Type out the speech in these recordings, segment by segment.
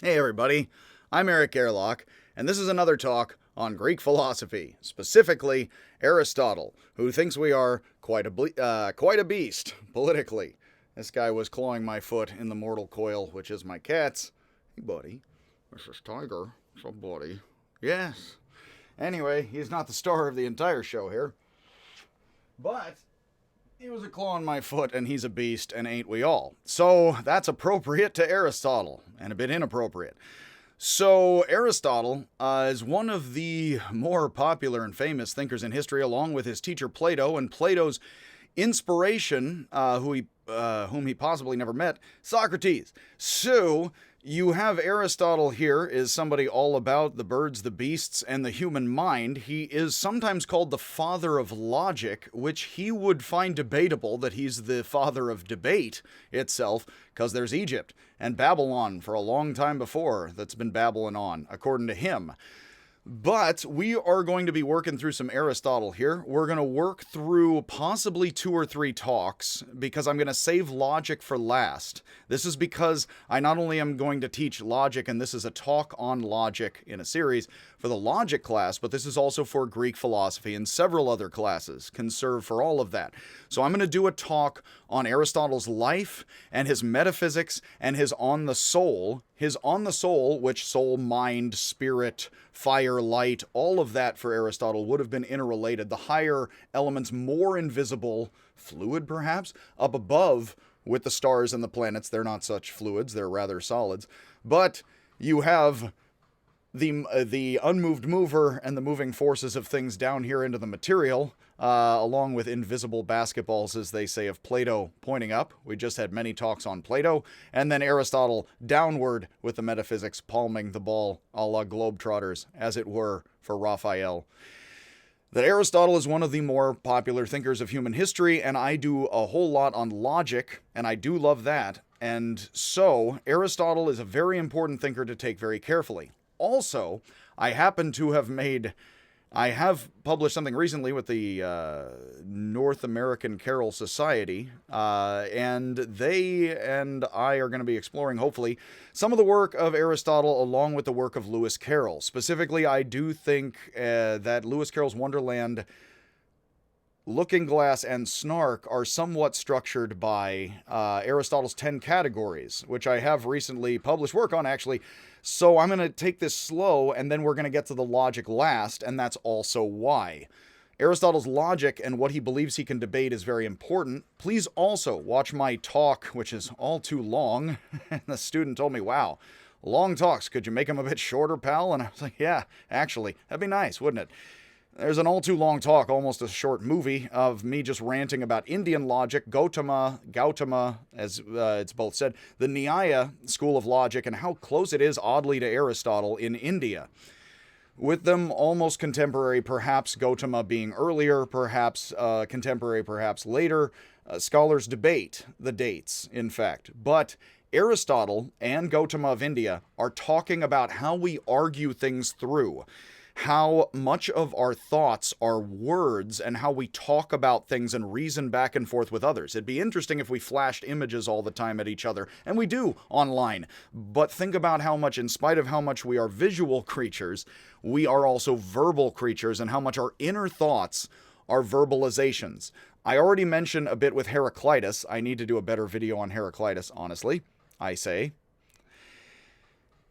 Hey everybody, I'm Eric Gerlach, and this is another talk on Greek philosophy, specifically Aristotle, who thinks we are quite a beast politically. This guy was clawing my foot in the mortal coil, which is my cat's. Hey buddy, this is Tiger. What's up, buddy? Yes. Anyway, he's not the star of the entire show here, but he was a claw on my foot, and he's a beast, and ain't we all? So that's appropriate to Aristotle, and a bit inappropriate. So Aristotle is one of the more popular and famous thinkers in history, along with his teacher Plato, and Plato's inspiration, whom he possibly never met, Socrates. So you have Aristotle here is somebody all about the birds, the beasts, and the human mind. He is sometimes called the father of logic, which he would find debatable that he's the father of debate itself, because there's Egypt and Babylon for a long time before that's been babbling on, according to him. But we are going to be working through some Aristotle here. We're going to work through possibly 2 or 3 talks because I'm going to save logic for last. This is because I not only am going to teach logic, and this is a talk on logic in a series for the logic class, but this is also for Greek philosophy, and several other classes can serve for all of that. So I'm going to do a talk on Aristotle's life and his metaphysics and his on the soul, which soul, mind, spirit, fire, light, all of that for Aristotle would have been interrelated. The higher elements, more invisible, fluid perhaps, up above with the stars and the planets. They're not such fluids, they're rather solids. But you have the unmoved mover and the moving forces of things down here into the material, along with invisible basketballs, as they say, of Plato pointing up. We just had many talks on Plato. And then Aristotle downward with the metaphysics, palming the ball a la Globetrotters, as it were, for Raphael. That Aristotle is one of the more popular thinkers of human history, and I do a whole lot on logic, and I do love that. And so, Aristotle is a very important thinker to take very carefully. Also, I have published something recently with the North American Carroll Society, and they and I are going to be exploring, hopefully, some of the work of Aristotle along with the work of Lewis Carroll. Specifically, I do think that Lewis Carroll's Wonderland, Looking Glass, and Snark are somewhat structured by Aristotle's 10 categories, which I have recently published work on, actually. So I'm going to take this slow, and then we're going to get to the logic last, and that's also why. Aristotle's logic and what he believes he can debate is very important. Please also watch my talk, which is all too long. And the student told me, wow, long talks, could you make them a bit shorter, pal? And I was like, yeah, actually, that'd be nice, wouldn't it? There's an all-too-long talk, almost a short movie, of me just ranting about Indian logic, Gautama, as it's both said, the Nyaya school of logic, and how close it is, oddly, to Aristotle in India. With them almost contemporary, perhaps Gautama being earlier, perhaps contemporary, perhaps later. Scholars debate the dates, in fact. But Aristotle and Gautama of India are talking about how we argue things through, how much of our thoughts are words, and how we talk about things and reason back and forth with others. It'd be interesting if we flashed images all the time at each other, and we do online. But think about how much, in spite of how much we are visual creatures, we are also verbal creatures, and how much our inner thoughts are verbalizations. I already mentioned a bit with Heraclitus. I need to do a better video on Heraclitus, honestly, I say.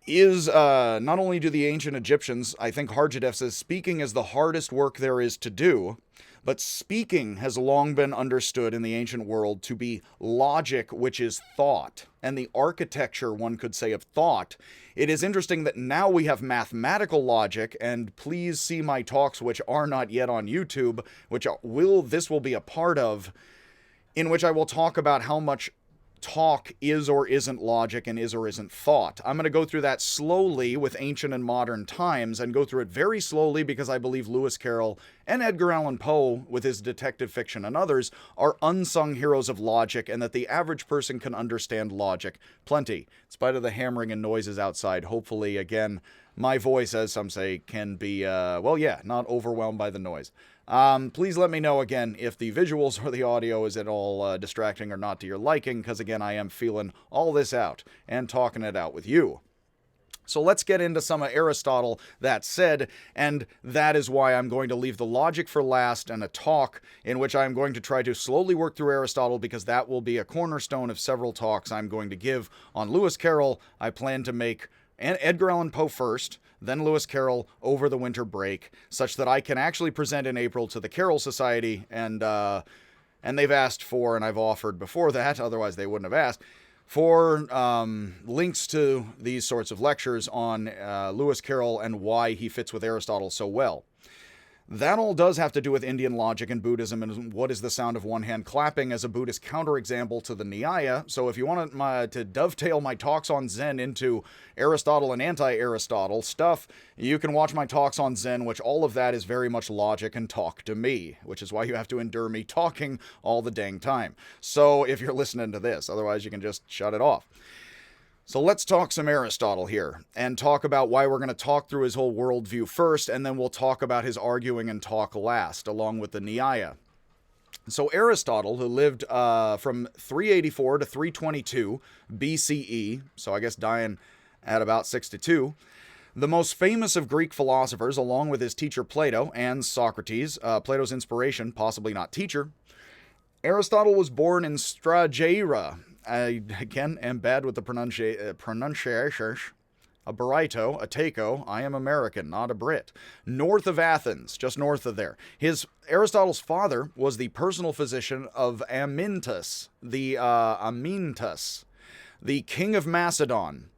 Not only do the ancient Egyptians, I think Harjadef says, speaking is the hardest work there is to do, but speaking has long been understood in the ancient world to be logic, which is thought, and the architecture, one could say, of thought. It is interesting that now we have mathematical logic, and please see my talks, which are not yet on YouTube, which this will be a part of, in which I will talk about how much talk is or isn't logic and is or isn't thought. I'm going to go through that slowly with ancient and modern times, and go through it very slowly because I believe Lewis Carroll and Edgar Allan Poe, with his detective fiction and others, are unsung heroes of logic, and that the average person can understand logic plenty, in spite of the hammering and noises outside. Hopefully, again, my voice, as some say, can be, not overwhelmed by the noise. Please let me know again if the visuals or the audio is at all distracting or not to your liking, because again, I am feeling all this out and talking it out with you. So let's get into some of Aristotle that said, and that is why I'm going to leave the logic for last and a talk in which I'm going to try to slowly work through Aristotle, because that will be a cornerstone of several talks I'm going to give on Lewis Carroll. I plan to make Edgar Allan Poe first, then Lewis Carroll over the winter break, such that I can actually present in April to the Carroll Society, and they've asked for, and I've offered before that, otherwise they wouldn't have asked, for links to these sorts of lectures on Lewis Carroll and why he fits with Aristotle so well. That all does have to do with Indian logic and Buddhism, and what is the sound of one hand clapping as a Buddhist counterexample to the Nyaya. So if you want to dovetail my talks on Zen into Aristotle and anti-Aristotle stuff, you can watch my talks on Zen, which all of that is very much logic and talk to me, which is why you have to endure me talking all the dang time. So if you're listening to this, otherwise you can just shut it off. So let's talk some Aristotle here, and talk about why we're going to talk through his whole worldview first, and then we'll talk about his arguing and talk last, along with the Nyaya. So Aristotle, who lived from 384 to 322 BCE, so I guess dying at about 62, the most famous of Greek philosophers, along with his teacher Plato and Socrates, Plato's inspiration, possibly not teacher. Aristotle was born in Strageira. I, again, am bad with the pronunciation. A Barito, a Taco. I am American, not a Brit. North of Athens, just north of there. Aristotle's father was the personal physician of Amyntas, the king of Macedon.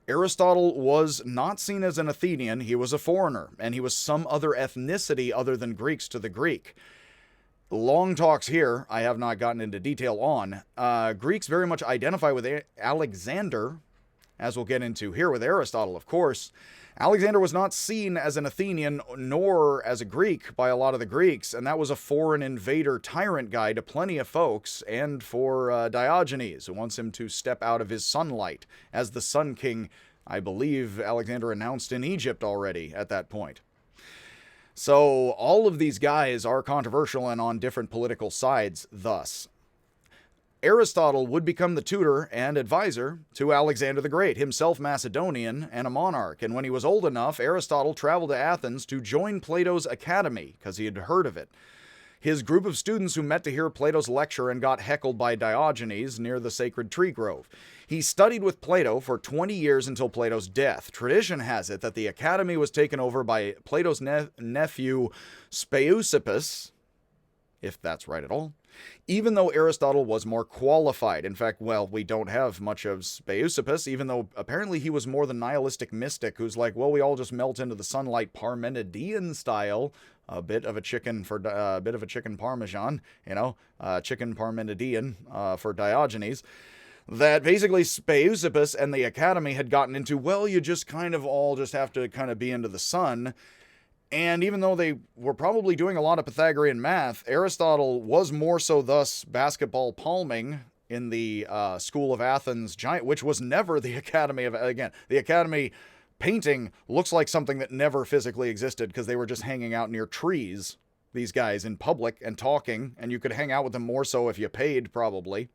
Aristotle was not seen as an Athenian. He was a foreigner, and he was some other ethnicity other than Greeks to the Greek. Long talks here, I have not gotten into detail on. Greeks very much identify with Alexander, as we'll get into here with Aristotle, of course. Alexander was not seen as an Athenian nor as a Greek by a lot of the Greeks, and that was a foreign invader tyrant guy to plenty of folks, and for Diogenes, who wants him to step out of his sunlight as the Sun King. I believe Alexander announced in Egypt already at that point. So all of these guys are controversial and on different political sides thus. Aristotle would become the tutor and advisor to Alexander the Great, himself Macedonian and a monarch. And when he was old enough, Aristotle traveled to Athens to join Plato's academy, because he had heard of it. His group of students who met to hear Plato's lecture and got heckled by Diogenes near the sacred tree grove. He studied with Plato for 20 years until Plato's death. Tradition has it that the academy was taken over by Plato's nephew Speusippus, if that's right at all, even though Aristotle was more qualified. In fact, well, we don't have much of Speusippus, even though apparently he was more the nihilistic mystic who's like, well, we all just melt into the sunlight Parmenidean style. A bit of a chicken parmesan, chicken Parmenidean for Diogenes. That basically Speusippus and the academy had gotten into, well, you just kind of all just have to kind of be into the sun. And even though they were probably doing a lot of Pythagorean math, Aristotle was more so thus basketball palming in the School of Athens giant, which was never the Academy of, again, the Academy painting looks like something that never physically existed because they were just hanging out near trees, these guys, in public and talking, and you could hang out with them more so if you paid, probably.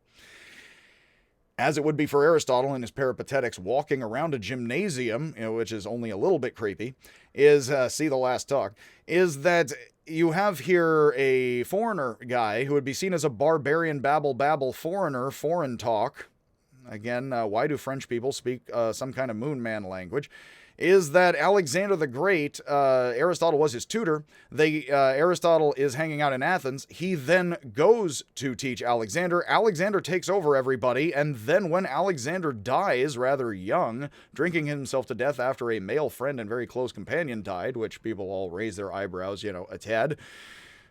As it would be for Aristotle in his Peripatetics, walking around a gymnasium, which is only a little bit creepy, is, see the last talk, is that you have here a foreigner guy who would be seen as a barbarian babble foreigner, foreign talk. Again, why do French people speak some kind of moon man language? Is that Alexander the Great, Aristotle was his tutor. Aristotle is hanging out in Athens. He then goes to teach Alexander. Alexander takes over everybody, and then when Alexander dies, rather young, drinking himself to death after a male friend and very close companion died, which people all raise their eyebrows, a tad.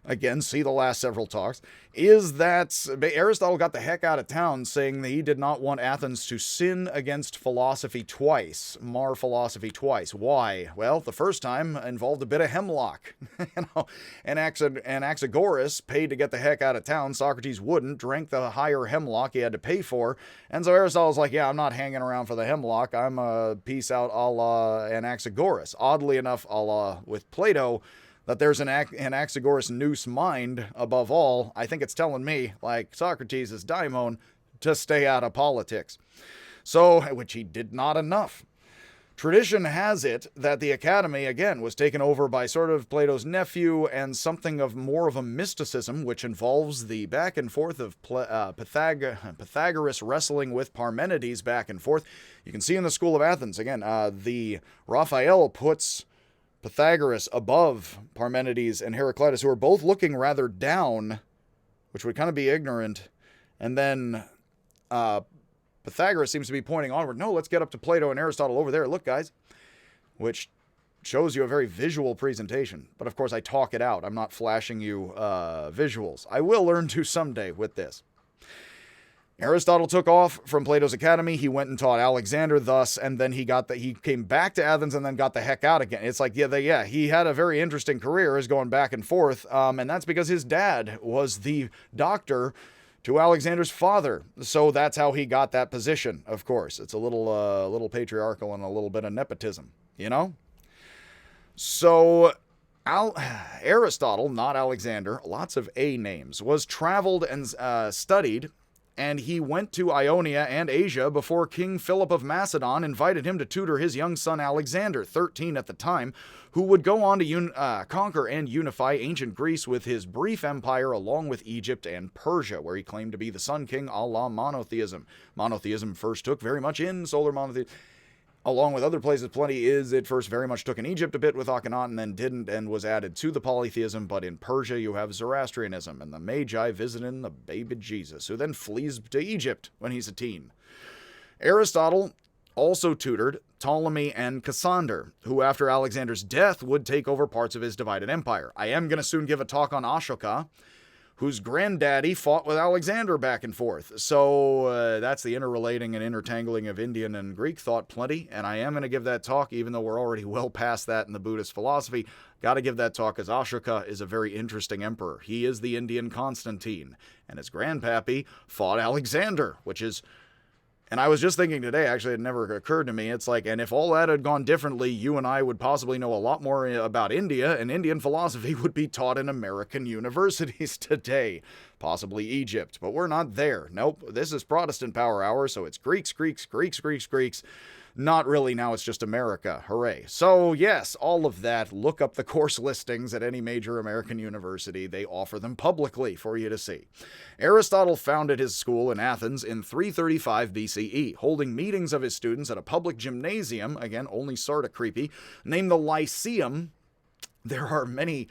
Again, see the last several talks, is that Aristotle got the heck out of town saying that he did not want Athens to sin against philosophy twice, mar philosophy twice. Why? Well, the first time involved a bit of hemlock. And Anaxagoras paid to get the heck out of town. Socrates wouldn't, drank the higher hemlock he had to pay for. And so Aristotle's like, yeah, I'm not hanging around for the hemlock. I'm a peace out a la Anaxagoras. Oddly enough, a la with Plato, that there's an Anaxagoras noose mind above all. I think it's telling me, like Socrates' daimon, to stay out of politics. So, which he did not enough. Tradition has it that the academy, again, was taken over by sort of Plato's nephew and something of more of a mysticism, which involves the back and forth of Pythagoras wrestling with Parmenides back and forth. You can see in the School of Athens, again, the Raphael puts Pythagoras above Parmenides and Heraclitus, who are both looking rather down, which would kind of be ignorant. And then Pythagoras seems to be pointing onward. No, let's get up to Plato and Aristotle over there. Look, guys. Which shows you a very visual presentation. But of course, I talk it out. I'm not flashing you visuals. I will learn to someday with this. Aristotle took off from Plato's academy. He went and taught Alexander thus, and then he came back to Athens and then got the heck out again. It's like, he had a very interesting career as going back and forth, and that's because his dad was the doctor to Alexander's father. So that's how he got that position, of course. It's a little patriarchal and a little bit of nepotism, you know? So Aristotle, not Alexander, lots of A names, was traveled and studied, and he went to Ionia and Asia before King Philip of Macedon invited him to tutor his young son Alexander, 13 at the time, who would go on to conquer and unify ancient Greece with his brief empire along with Egypt and Persia, where he claimed to be the Sun King a la monotheism. Monotheism first took very much in solar monotheism. Along with other places, plenty it first very much took in Egypt a bit with Akhenaten, then didn't, and was added to the polytheism. But in Persia, you have Zoroastrianism, and the Magi visiting the baby Jesus, who then flees to Egypt when he's a teen. Aristotle also tutored Ptolemy and Cassander, who after Alexander's death would take over parts of his divided empire. I am going to soon give a talk on Ashoka, whose granddaddy fought with Alexander back and forth. So that's the interrelating and intertangling of Indian and Greek thought plenty, and I am going to give that talk, even though we're already well past that in the Buddhist philosophy. Got to give that talk, as Ashoka is a very interesting emperor. He is the Indian Constantine, and his grandpappy fought Alexander, which is... And I was just thinking today, actually, it never occurred to me, it's like, and if all that had gone differently, you and I would possibly know a lot more about India, and Indian philosophy would be taught in American universities today. Possibly Egypt, but we're not there. Nope, this is Protestant Power Hour, so it's Greeks. Not really, now it's just America. Hooray. So, yes, all of that. Look up the course listings at any major American university. They offer them publicly for you to see. Aristotle founded his school in Athens in 335 BCE, holding meetings of his students at a public gymnasium, again, only sort of creepy, named the Lyceum. There are many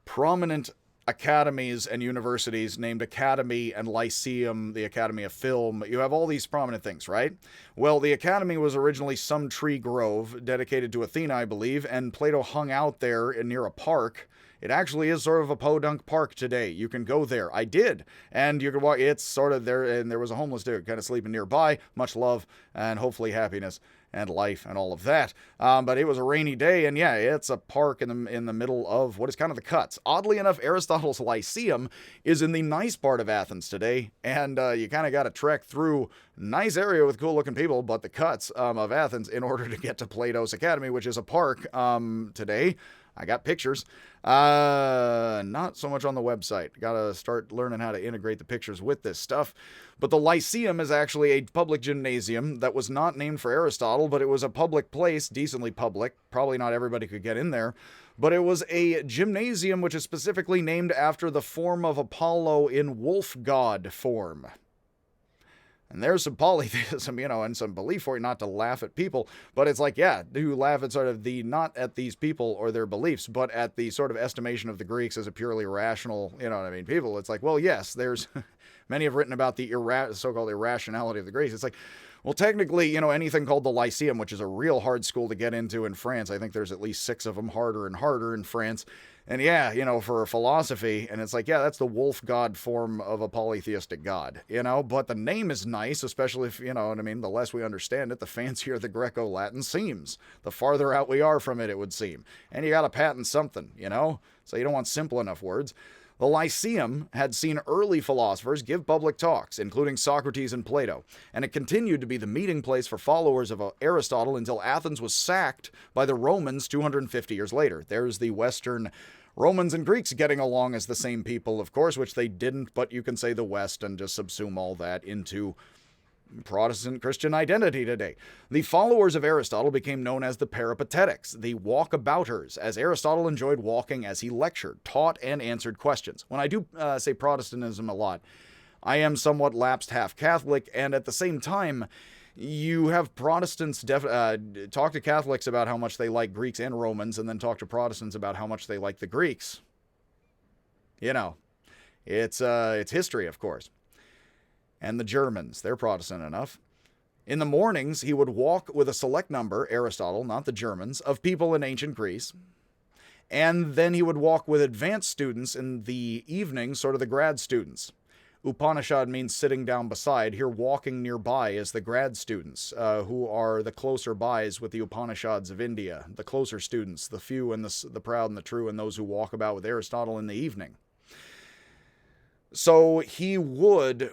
prominent academies and universities named Academy and Lyceum, the Academy of Film. You have all these prominent things, right? Well, the Academy was originally some tree grove dedicated to Athena, I believe, and Plato hung out there near a park. It actually is sort of a podunk park today. You can go there. I did. And you can walk. It's sort of there, and there was a homeless dude kind of sleeping nearby. Much love and hopefully happiness and life and all of that. But it was a rainy day, and yeah, it's a park in the middle of what is kind of the cuts. Oddly enough, Aristotle's Lyceum is in the nice part of Athens today, and you kind of got to trek through nice area with cool-looking people, but the cuts of Athens in order to get to Plato's Academy, which is a park today. I got pictures. Not so much on the website. Gotta start learning how to integrate the pictures with this stuff. But the Lyceum is actually a public gymnasium that was not named for Aristotle, but it was a public place, decently public. Probably not everybody could get in there. But it was a gymnasium which is specifically named after the form of Apollo in wolf god form. And there's some polytheism, and some belief for you, not to laugh at people. But it's like, yeah, do laugh at sort of not at these people or their beliefs, but at the sort of estimation of the Greeks as a purely rational, people. It's like, well, yes, there's, many have written about the so-called irrationality of the Greeks. It's like, well, technically, anything called the Lyceum, which is a real hard school to get into in France. I think there's at least 6 of them, harder and harder in France. And yeah, for philosophy, and it's like, yeah, that's the wolf god form of a polytheistic god, but the name is nice, especially if, the less we understand it, the fancier the Greco-Latin seems. The farther out we are from it, it would seem. And you got to patent something, so you don't want simple enough words. The Lyceum had seen early philosophers give public talks, including Socrates and Plato, and it continued to be the meeting place for followers of Aristotle until Athens was sacked by the Romans 250 years later. There's the Western Romans and Greeks getting along as the same people, of course, which they didn't, but you can say the West and just subsume all that into Protestant Christian identity today. The followers of Aristotle became known as the Peripatetics, the walkabouters, as Aristotle enjoyed walking as he lectured, taught, and answered questions. When I do say Protestantism a lot, I am somewhat lapsed half Catholic, and at the same time, you have Protestants talk to Catholics about how much they like Greeks and Romans, and then talk to Protestants about how much they like the Greeks. You know, it's history, of course. And the Germans, they're Protestant enough. In the mornings, he would walk with a select number, Aristotle, not the Germans, of people in ancient Greece. And then he would walk with advanced students in the evening, sort of the grad students. Upanishad means sitting down beside. Here, walking nearby is the grad students, who are the closer bys with the Upanishads of India, the closer students, the few and the proud and the true, and those who walk about with Aristotle in the evening. So he would,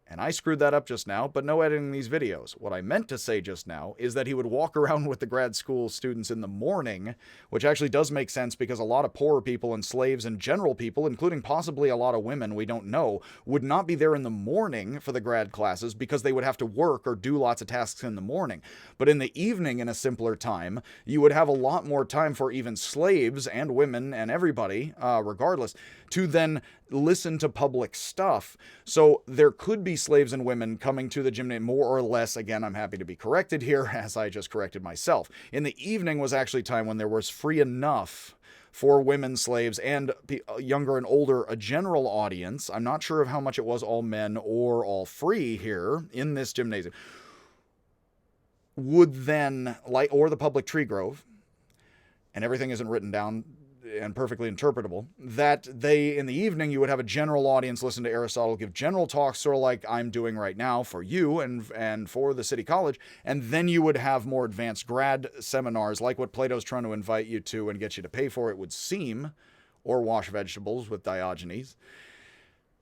and I screwed that up just now, but no editing these videos. What I meant to say just now is that he would walk around with the grad school students in the morning, which actually does make sense because a lot of poorer people and slaves and general people, including possibly a lot of women we don't know, would not be there in the morning for the grad classes because they would have to work or do lots of tasks in the morning. But in the evening, in a simpler time, you would have a lot more time for even slaves and women and everybody, regardless, to then listen to public stuff. So there could be slaves and women coming to the gymnasium, more or less. Again, I'm happy to be corrected here, as I just corrected myself. In the evening was actually time when there was free enough for women, slaves, and younger and older, a general audience. I'm not sure of how much it was all men or all free here in this gymnasium. Would then, or the public tree grove, and everything isn't written down and perfectly interpretable, that they, in the evening, you would have a general audience listen to Aristotle give general talks, sort of like I'm doing right now for you and for the city college, and then you would have more advanced grad seminars, like what Plato's trying to invite you to and get you to pay for, it would seem, or wash vegetables with Diogenes,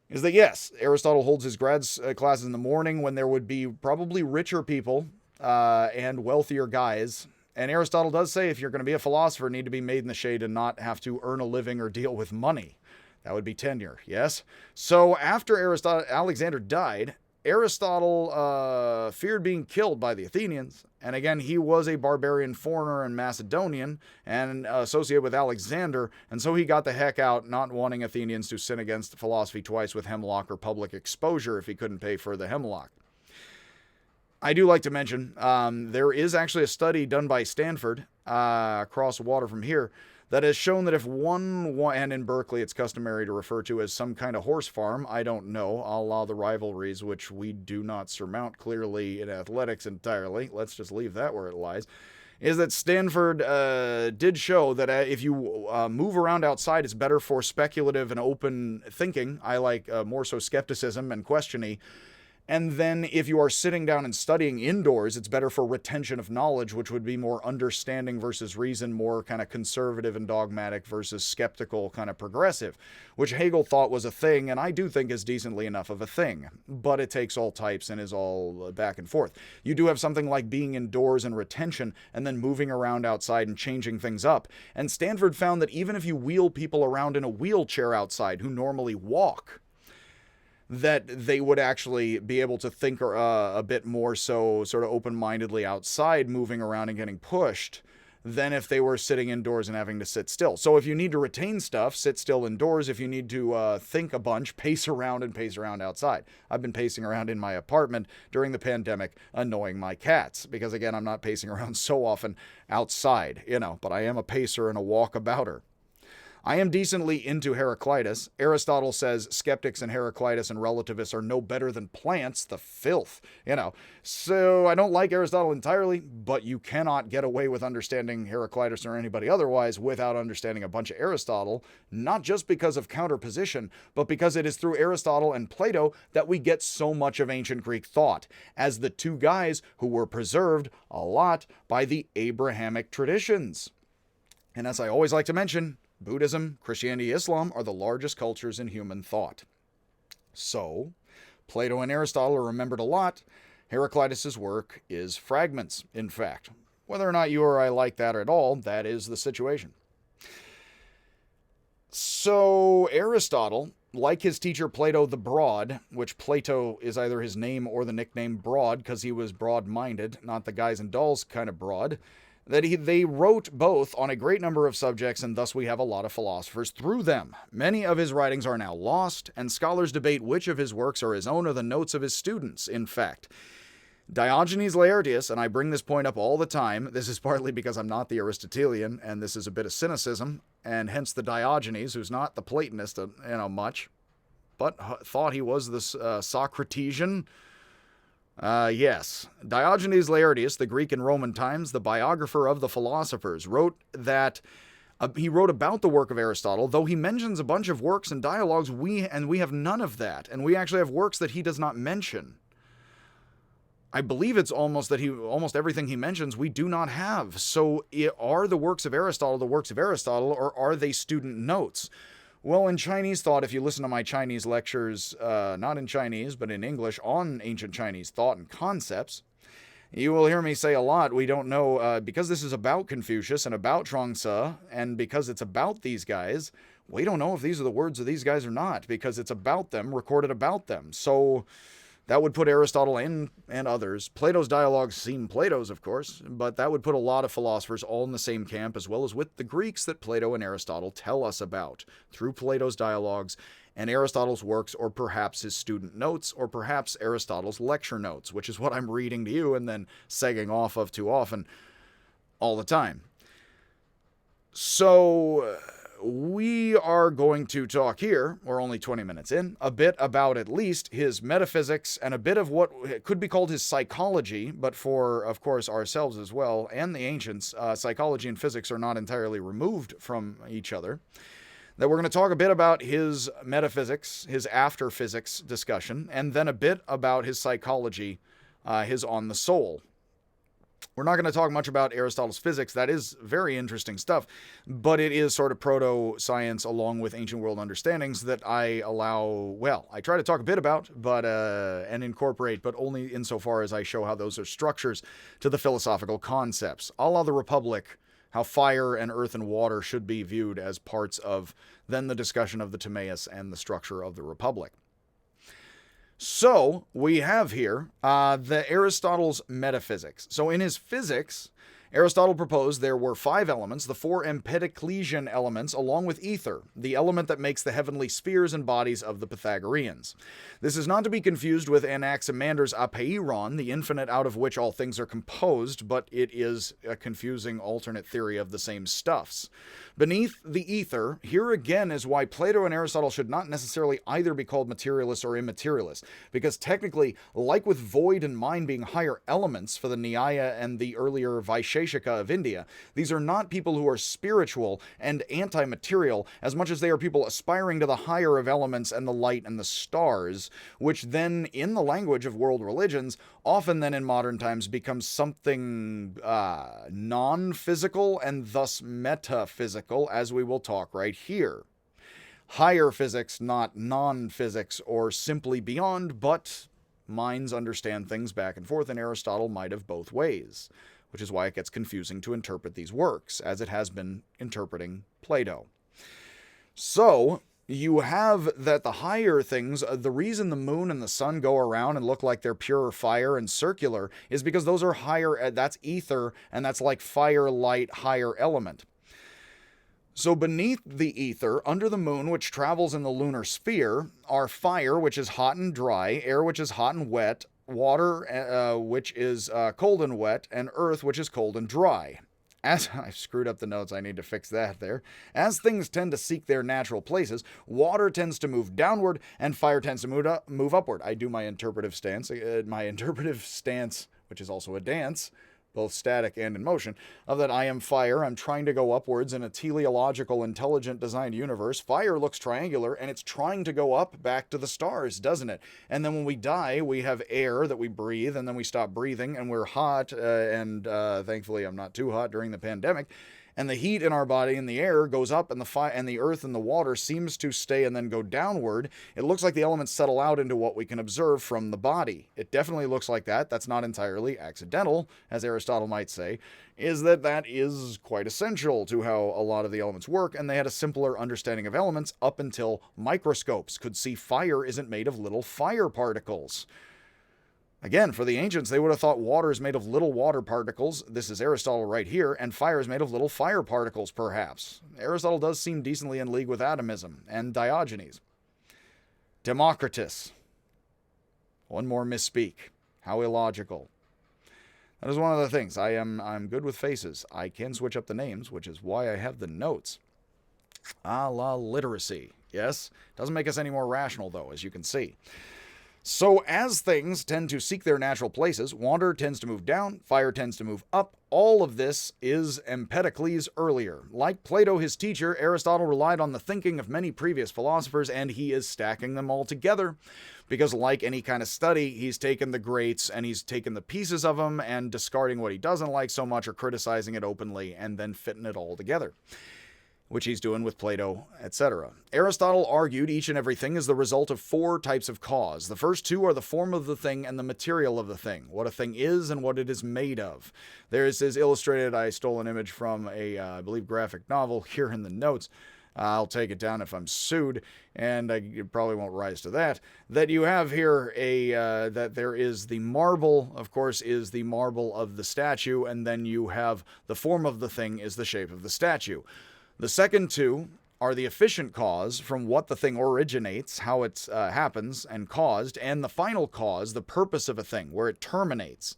is that yes, Aristotle holds his grad classes in the morning when there would be probably richer people and wealthier guys. And Aristotle does say if you're going to be a philosopher, you need to be made in the shade and not have to earn a living or deal with money. That would be tenure, yes? So after Alexander died, Aristotle feared being killed by the Athenians. And again, he was a barbarian foreigner and Macedonian and associated with Alexander. And so he got the heck out, not wanting Athenians to sin against philosophy twice with hemlock or public exposure if he couldn't pay for the hemlock. I do like to mention, there is actually a study done by Stanford, across the water from here, that has shown that if and in Berkeley it's customary to refer to as some kind of horse farm, I don't know, a la the rivalries which we do not surmount clearly in athletics entirely, let's just leave that where it lies, is that Stanford did show that if you move around outside, it's better for speculative and open thinking. I like more so skepticism and questioning. And then if you are sitting down and studying indoors, it's better for retention of knowledge, which would be more understanding versus reason, more kind of conservative and dogmatic versus skeptical, kind of progressive, which Hegel thought was a thing, and I do think is decently enough of a thing. But it takes all types and is all back and forth. You do have something like being indoors and retention, and then moving around outside and changing things up. And Stanford found that even if you wheel people around in a wheelchair outside who normally walk, that they would actually be able to think a bit more so sort of open-mindedly outside, moving around and getting pushed, than if they were sitting indoors and having to sit still. So if you need to retain stuff, sit still indoors. If you need to think a bunch, pace around outside. I've been pacing around in my apartment during the pandemic, annoying my cats, because again, I'm not pacing around so often outside, but I am a pacer and a walkabouter. I am decently into Heraclitus. Aristotle says skeptics and Heraclitus and relativists are no better than plants, the filth, So I don't like Aristotle entirely, but you cannot get away with understanding Heraclitus or anybody otherwise without understanding a bunch of Aristotle, not just because of counterposition, but because it is through Aristotle and Plato that we get so much of ancient Greek thought, as the two guys who were preserved a lot by the Abrahamic traditions. And as I always like to mention, Buddhism, Christianity, Islam are the largest cultures in human thought. So, Plato and Aristotle are remembered a lot. Heraclitus' work is fragments, in fact. Whether or not you or I like that at all, that is the situation. So, Aristotle like his teacher Plato the Broad, which Plato is either his name or the nickname Broad because he was broad-minded, not the guys and dolls kind of broad, they wrote both on a great number of subjects, and thus we have a lot of philosophers through them. Many of his writings are now lost, and scholars debate which of his works are his own or the notes of his students, in fact. Diogenes Laertius, and I bring this point up all the time, this is partly because I'm not the Aristotelian, and this is a bit of cynicism, and hence the Diogenes, who's not the Platonist, much, but thought he was the Socratesian. Yes. Diogenes Laertius, the Greek and Roman times, the biographer of the philosophers, wrote that he wrote about the work of Aristotle, though he mentions a bunch of works and dialogues, we have none of that, and we actually have works that he does not mention. I believe it's almost everything he mentions we do not have. So are the works of Aristotle the works of Aristotle, or are they student notes? Well, in Chinese thought, if you listen to my Chinese lectures, not in Chinese, but in English, on ancient Chinese thought and concepts, you will hear me say a lot, we don't know, because this is about Confucius and about Chuang-Tzu, and because it's about these guys, we don't know if these are the words of these guys or not, because it's about them, recorded about them. So that would put Aristotle and others. Plato's dialogues seem Plato's, of course, but that would put a lot of philosophers all in the same camp, as well as with the Greeks that Plato and Aristotle tell us about through Plato's dialogues and Aristotle's works, or perhaps his student notes, or perhaps Aristotle's lecture notes, which is what I'm reading to you and then segging off of too often all the time. So we are going to talk here, we're only 20 minutes in, a bit about at least his metaphysics and a bit of what could be called his psychology, but for, of course, ourselves as well, and the ancients, psychology and physics are not entirely removed from each other. That we're going to talk a bit about his metaphysics, his after-physics discussion, and then a bit about his psychology, his on the soul. We're not going to talk much about Aristotle's physics. That is very interesting stuff, but it is sort of proto-science along with ancient world understandings that I try to talk a bit about, but and incorporate, but only insofar as I show how those are structures to the philosophical concepts. A la the Republic, how fire and earth and water should be viewed as parts of then the discussion of the Timaeus and the structure of the Republic. So, we have here the Aristotle's Metaphysics. So in his physics, Aristotle proposed there were 5 elements, the 4 Empedoclesian elements, along with ether, the element that makes the heavenly spheres and bodies of the Pythagoreans. This is not to be confused with Anaximander's apeiron, the infinite out of which all things are composed, but it is a confusing alternate theory of the same stuffs. Beneath the ether, here again is why Plato and Aristotle should not necessarily either be called materialists or immaterialists, because technically, like with void and mind being higher elements for the Nyaya and the earlier Vaisheshika of India, these are not people who are spiritual and anti-material as much as they are people aspiring to the higher of elements and the light and the stars, which then, in the language of world religions, often then in modern times becomes something non-physical and thus metaphysical, as we will talk right here. Higher physics, not non-physics or simply beyond, but minds understand things back and forth, and Aristotle might have both ways, which is why it gets confusing to interpret these works, as it has been interpreting Plato. So, you have that the higher things, the reason the moon and the sun go around and look like they're pure fire and circular is because those are higher, that's ether, and that's like fire, light, higher element. So beneath the ether, under the moon, which travels in the lunar sphere, are fire, which is hot and dry, air, which is hot and wet, water, which is cold and wet, and earth, which is cold and dry. As I've screwed up the notes, I need to fix that there. As things tend to seek their natural places, water tends to move downward, and fire tends to move upward. I do my interpretive stance, which is also a dance, both static and in motion, of that I am fire, I'm trying to go upwards in a teleological, intelligent designed universe. Fire looks triangular, and it's trying to go up back to the stars, doesn't it? And then when we die, we have air that we breathe, and then we stop breathing, and we're hot, and thankfully I'm not too hot during the pandemic, And the heat in our body and the air goes up, and the earth and the water seems to stay and then go downward. It looks like the elements settle out into what we can observe from the body. It definitely looks like that. That's not entirely accidental, as Aristotle might say, that is quite essential to how a lot of the elements work, and they had a simpler understanding of elements up until microscopes could see fire isn't made of little fire particles. Again, for the ancients, they would have thought water is made of little water particles. This is Aristotle right here, and fire is made of little fire particles, perhaps. Aristotle does seem decently in league with atomism and Diogenes. Democritus. One more misspeak. How illogical. That is one of the things. I'm good with faces. I can switch up the names, which is why I have the notes. A la literacy. Yes? Doesn't make us any more rational, though, as you can see. So as things tend to seek their natural places, water tends to move down, fire tends to move up. All of this is Empedocles earlier. Like Plato, his teacher, Aristotle relied on the thinking of many previous philosophers, and he is stacking them all together. Because like any kind of study, he's taken the greats and he's taken the pieces of them and discarding what he doesn't like so much or criticizing it openly and then fitting it all together, which he's doing with Plato, etc. Aristotle argued each and everything is the result of 4 types of cause. The first 2 are the form of the thing and the material of the thing, what a thing is and what it is made of. There's his illustrated, I stole an image from a, I believe, graphic novel here in the notes. I'll take it down if I'm sued, and I probably won't rise to that. That you have here that there is the marble, of course, is the marble of the statue, and then you have the form of the thing is the shape of the statue. The second 2 are the efficient cause from what the thing originates, how it happens and caused, and the final cause, the purpose of a thing, where it terminates.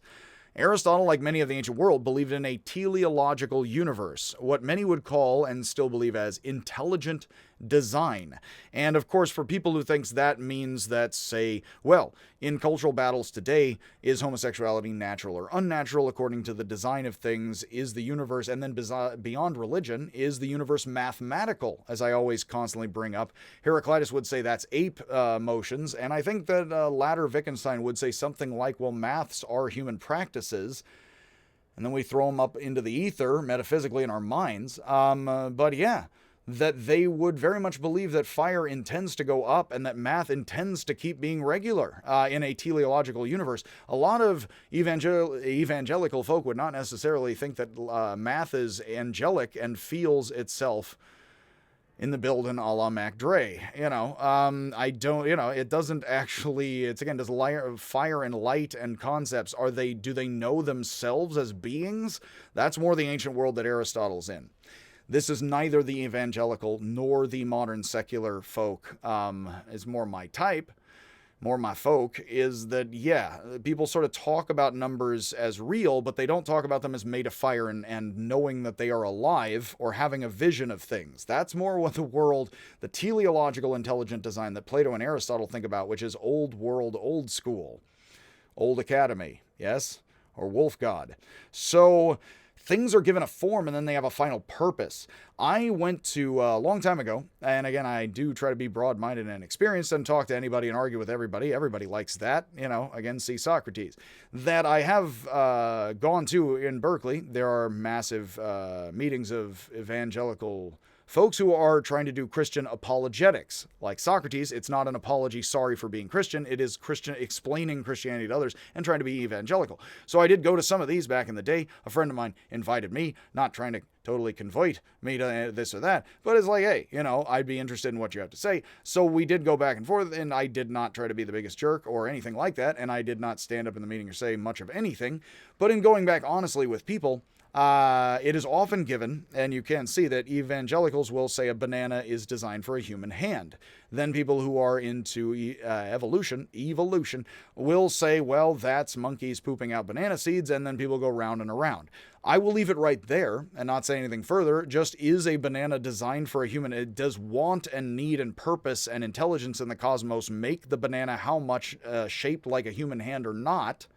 Aristotle, like many of the ancient world, believed in a teleological universe, what many would call and still believe as intelligent design. And of course, for people who thinks that means that, say, well, in cultural battles today, is homosexuality natural or unnatural according to the design of things? Is the universe, and then beyond religion, is the universe mathematical? As I always constantly bring up, Heraclitus would say that's ape motions, and I think that latter Wittgenstein would say something like, well, maths are human practices, and then we throw them up into the ether, metaphysically in our minds. But yeah, that they would very much believe that fire intends to go up and that math intends to keep being regular in a teleological universe. A lot of evangelical folk would not necessarily think that math is angelic and feels itself in the building a la Mac Dre. I don't, it doesn't actually, it's again, does fire and light and concepts, do they know themselves as beings? That's more the ancient world that Aristotle's in. This is neither the evangelical nor the modern secular folk. Is more my type, more my folk, is that, yeah, people sort of talk about numbers as real, but they don't talk about them as made of fire and knowing that they are alive or having a vision of things. That's more what the world, the teleological intelligent design that Plato and Aristotle think about, which is old world, old school, old academy, yes, or wolf god. So things are given a form and then they have a final purpose. I went to, a long time ago, and again, I do try to be broad-minded and experienced and talk to anybody and argue with everybody. Everybody likes that, again, see Socrates. That I have gone to in Berkeley. There are massive meetings of evangelical folks who are trying to do Christian apologetics. Like Socrates, it's not an apology sorry for being Christian. It is Christian explaining Christianity to others and trying to be evangelical. So I did go to some of these back in the day. A friend of mine invited me, not trying to totally convert me to this or that, but it's like, hey, I'd be interested in what you have to say. So we did go back and forth, and I did not try to be the biggest jerk or anything like that, and I did not stand up in the meeting or say much of anything. But in going back honestly with people, it is often given, and you can see that evangelicals will say a banana is designed for a human hand. Then people who are into evolution, will say, well, that's monkeys pooping out banana seeds, and then people go round and around. I will leave it right there and not say anything further. Just, is a banana designed for a human? It does want and need and purpose and intelligence in the cosmos make the banana how much shaped like a human hand or not?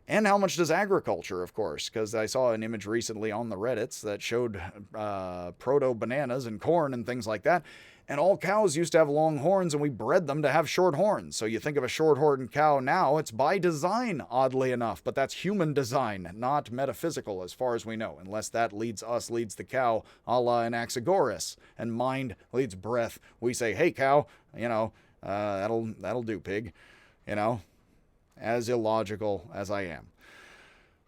And how much does agriculture, of course, because I saw an image recently on the Reddits that showed proto-bananas and corn and things like that. And all cows used to have long horns, and we bred them to have short horns. So you think of a short-horned cow now, it's by design, oddly enough. But that's human design, not metaphysical, as far as we know. Unless that leads the cow, a la Anaxagoras. And mind leads breath. We say, hey, cow, that'll do, pig. As illogical as I am.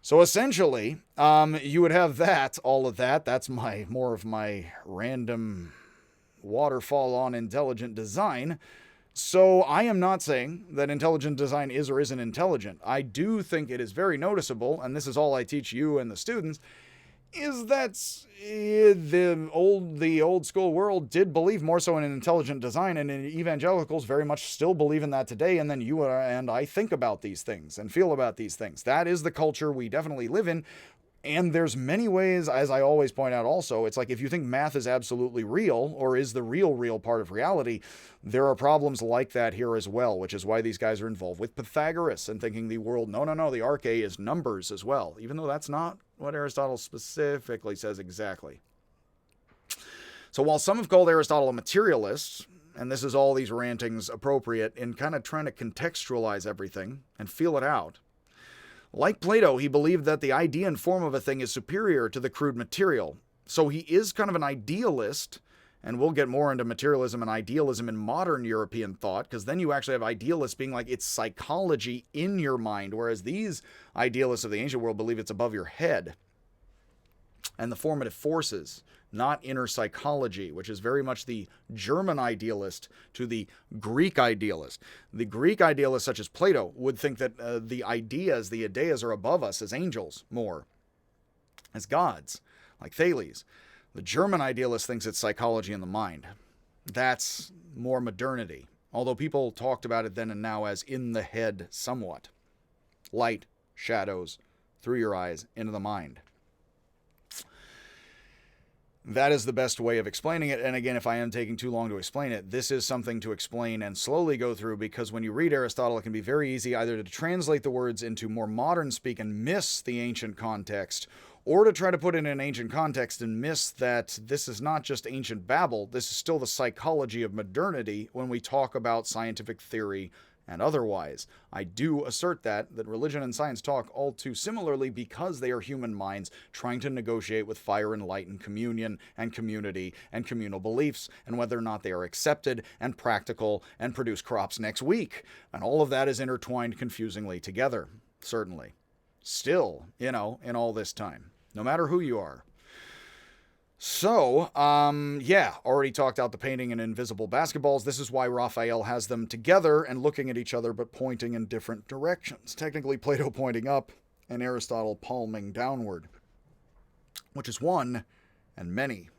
So essentially, you would have all of that. That's more of my random waterfall on intelligent design. So I am not saying that intelligent design is or isn't intelligent. I do think it is very noticeable, and this is all I teach you and the students, is that the old school world did believe more so in intelligent design, and evangelicals very much still believe in that today. And then you and I think about these things and feel about these things. That is the culture we definitely live in. And there's many ways, as I always point out also, it's like if you think math is absolutely real, or is the real part of reality, there are problems like that here as well, which is why these guys are involved with Pythagoras and thinking the world, no, the arche is numbers as well, even though that's not what Aristotle specifically says exactly. So while some have called Aristotle a materialist, and this is all these rantings appropriate in kind of trying to contextualize everything and feel it out, like Plato, he believed that the idea and form of a thing is superior to the crude material. So he is kind of an idealist, and we'll get more into materialism and idealism in modern European thought, because then you actually have idealists being like, it's psychology in your mind, whereas these idealists of the ancient world believe it's above your head. And the formative forces, not inner psychology, which is very much the German idealist to the Greek idealist. The Greek idealists, such as Plato, would think that the ideas are above us as angels more, as gods, like Thales. The German idealist thinks it's psychology in the mind. That's more modernity, although people talked about it then and now as in the head somewhat. Light, shadows, through your eyes, into the mind. That is the best way of explaining it. And again, if I am taking too long to explain it, this is something to explain and slowly go through, because when you read Aristotle, it can be very easy either to translate the words into more modern speak and miss the ancient context, or to try to put it in an ancient context and miss that this is not just ancient babble, this is still the psychology of modernity when we talk about scientific theory and otherwise. I do assert that religion and science talk all too similarly because they are human minds trying to negotiate with fire and light and communion and community and communal beliefs and whether or not they are accepted and practical and produce crops next week. And all of that is intertwined confusingly together, certainly. Still, in all this time, no matter who you are. So, already talked out the painting and invisible basketballs. This is why Raphael has them together and looking at each other but pointing in different directions. Technically, Plato pointing up and Aristotle palming downward, which is one and many.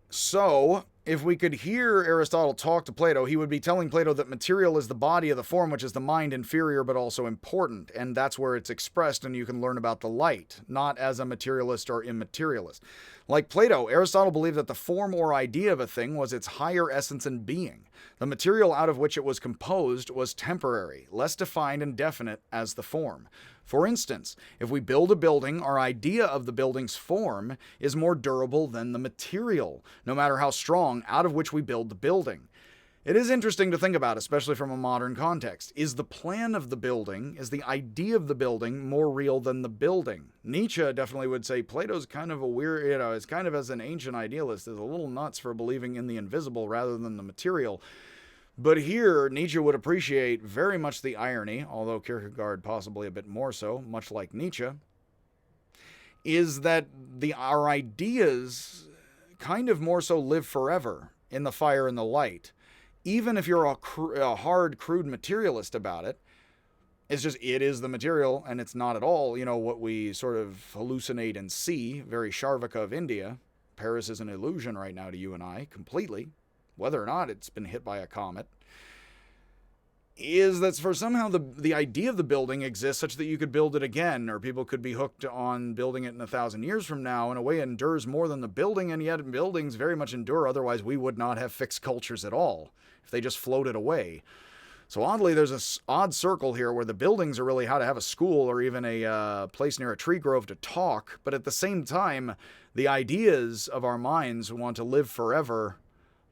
So, if we could hear Aristotle talk to Plato, he would be telling Plato that material is the body of the form, which is the mind, inferior but also important. And that's where it's expressed, and you can learn about the light, not as a materialist or immaterialist. Like Plato, Aristotle believed that the form or idea of a thing was its higher essence and being. The material out of which it was composed was temporary, less defined and definite as the form. For instance, if we build a building, our idea of the building's form is more durable than the material, no matter how strong, out of which we build the building. It is interesting to think about, especially from a modern context. Is the plan of the building, is the idea of the building more real than the building? Nietzsche definitely would say Plato's kind of a weird, it's kind of as an ancient idealist, is a little nuts for believing in the invisible rather than the material. But here, Nietzsche would appreciate very much the irony, although Kierkegaard possibly a bit more so, much like Nietzsche, is that our ideas kind of more so live forever in the fire and the light. Even if you're a hard, crude materialist about it, it's just, it is the material, and it's not at all, what we sort of hallucinate and see, very Charvaka of India. Paris is an illusion right now to you and I, completely. Whether or not it's been hit by a comet, is that for somehow the idea of the building exists such that you could build it again, or people could be hooked on building it in 1,000 years from now. In a way, it endures more than the building, and yet buildings very much endure. Otherwise, we would not have fixed cultures at all if they just floated away. So oddly, there's an odd circle here where the buildings are really how to have a school or even a place near a tree grove to talk, but at the same time, the ideas of our minds want to live forever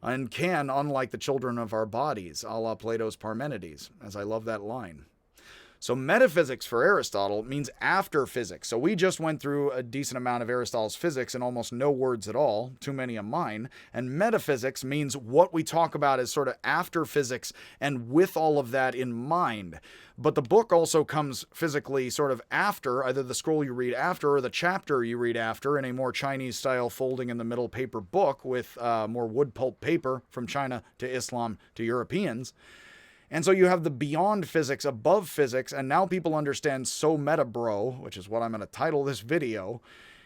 and can, unlike the children of our bodies, a la Plato's Parmenides, as I love that line. So metaphysics for Aristotle means after physics. So we just went through a decent amount of Aristotle's physics and almost no words at all, too many of mine. And metaphysics means what we talk about as sort of after physics and with all of that in mind. But the book also comes physically sort of after, either the scroll you read after or the chapter you read after in a more Chinese-style folding in the middle paper book with more wood pulp paper from China to Islam to Europeans. And so you have the beyond physics, above physics, and now people understand so meta bro, which is what I'm going to title this video,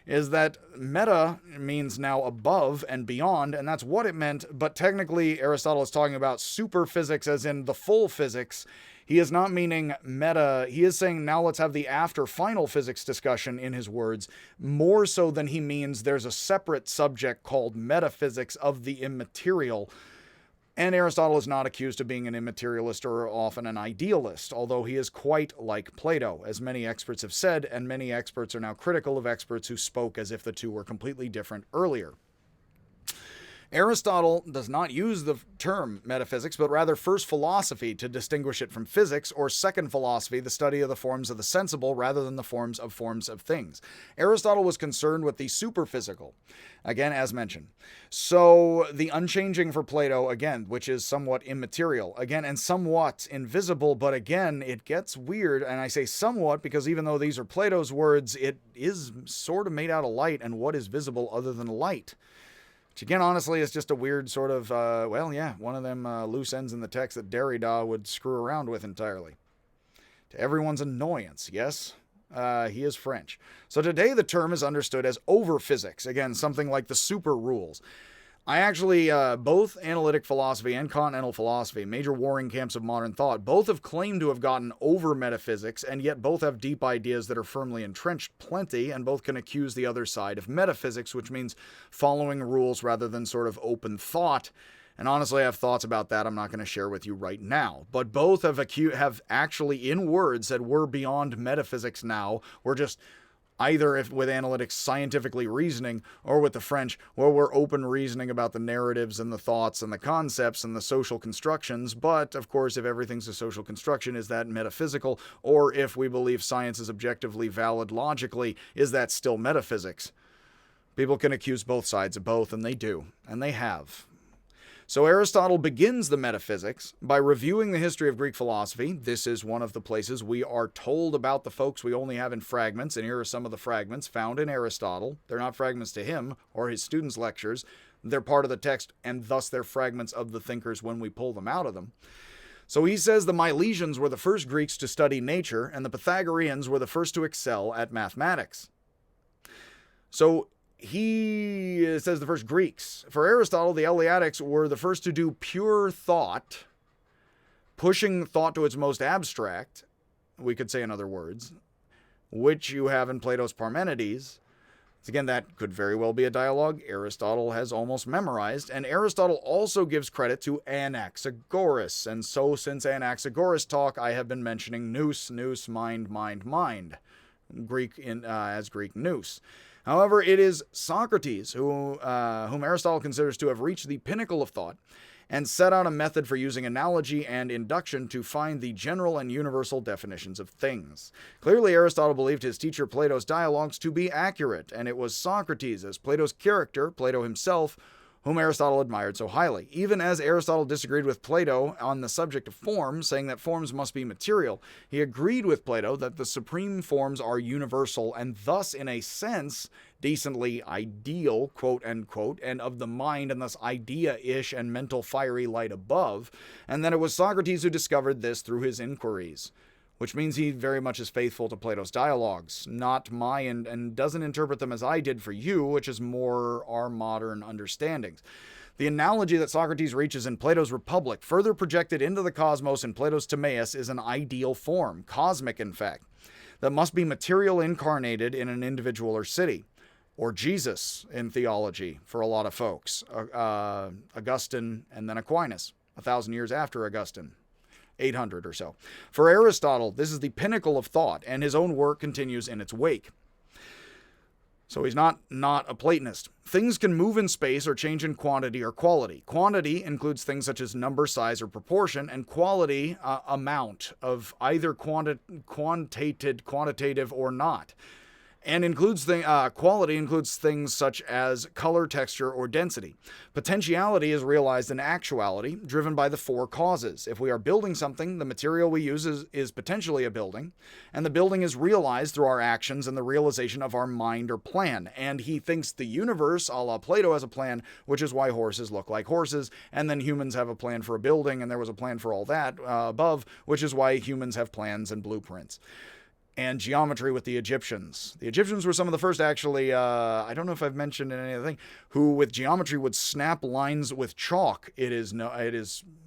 is that meta means now above and beyond, and that's what it meant, but technically Aristotle is talking about super physics as in the full physics. He is not meaning meta. He is saying now let's have the after final physics discussion in his words, more so than he means there's a separate subject called metaphysics of the immaterial. And Aristotle is not accused of being an immaterialist or often an idealist, although he is quite like Plato, as many experts have said, and many experts are now critical of experts who spoke as if the two were completely different earlier. Aristotle does not use the term metaphysics, but rather first philosophy to distinguish it from physics, or second philosophy, the study of the forms of the sensible rather than the forms of things. Aristotle was concerned with the superphysical, again, as mentioned. So the unchanging for Plato, again, which is somewhat immaterial, again, and somewhat invisible, but again, it gets weird, and I say somewhat because even though these are Plato's words, it is sort of made out of light, and what is visible other than light? Which again, honestly, is just a weird sort of, one of them loose ends in the text that Derrida would screw around with entirely. To everyone's annoyance, yes? He is French. So today the term is understood as over-physics. Again, something like the super rules. I actually, both analytic philosophy and continental philosophy, major warring camps of modern thought, both have claimed to have gotten over metaphysics, and yet both have deep ideas that are firmly entrenched plenty, and both can accuse the other side of metaphysics, which means following rules rather than sort of open thought. And honestly, I have thoughts about that I'm not going to share with you right now. But both have actually, in words, said we're beyond metaphysics now. We're just either if with analytics scientifically reasoning, or with the French, where we're open reasoning about the narratives and the thoughts and the concepts and the social constructions. But, of course, if everything's a social construction, is that metaphysical? Or if we believe science is objectively valid logically, is that still metaphysics? People can accuse both sides of both, and they do, and they have. So Aristotle begins the metaphysics by reviewing the history of Greek philosophy. This is one of the places we are told about the folks we only have in fragments, and here are some of the fragments found in Aristotle. They're not fragments to him or his students' lectures. They're part of the text, and thus they're fragments of the thinkers when we pull them out of them. So he says the Milesians were the first Greeks to study nature, and the Pythagoreans were the first to excel at mathematics. So he says the first Greeks. For Aristotle, the Eleatics were the first to do pure thought, pushing thought to its most abstract, we could say in other words, which you have in Plato's Parmenides. Again, that could very well be a dialogue Aristotle has almost memorized, and Aristotle also gives credit to Anaxagoras. And so since Anaxagoras talk, I have been mentioning nous, mind, Greek as Greek nous. However, it is Socrates whom Aristotle considers to have reached the pinnacle of thought and set out a method for using analogy and induction to find the general and universal definitions of things. Clearly, Aristotle believed his teacher Plato's dialogues to be accurate, and it was Socrates, as Plato's character, Plato himself, whom Aristotle admired so highly. Even as Aristotle disagreed with Plato on the subject of form, saying that forms must be material, he agreed with Plato that the supreme forms are universal and thus, in a sense, decently ideal, quote unquote, and of the mind and thus idea-ish and mental fiery light above, and that it was Socrates who discovered this through his inquiries. Which means he very much is faithful to Plato's dialogues, not mine, and doesn't interpret them as I did for you, which is more our modern understandings. The analogy that Socrates reaches in Plato's Republic, further projected into the cosmos in Plato's Timaeus, is an ideal form, cosmic in fact, that must be material incarnated in an individual or city. Or Jesus in theology for a lot of folks. Augustine and then Aquinas, 1,000 years after Augustine. 800 or so. For Aristotle, this is the pinnacle of thought, and his own work continues in its wake. So he's not a Platonist. Things can move in space or change in quantity or quality. Quantity includes things such as number, size, or proportion, and quality, amount of either quantitative or not. And quality includes things such as color, texture, or density. Potentiality is realized in actuality, driven by the four causes. If we are building something, the material we use is potentially a building, and the building is realized through our actions and the realization of our mind or plan. And he thinks the universe, a la Plato, has a plan, which is why horses look like horses, and then humans have a plan for a building, and there was a plan for all that above, which is why humans have plans and blueprints. And geometry with the Egyptians. The Egyptians were some of the first, actually, I don't know if I've mentioned in any other thing, who with geometry would snap lines with chalk. It is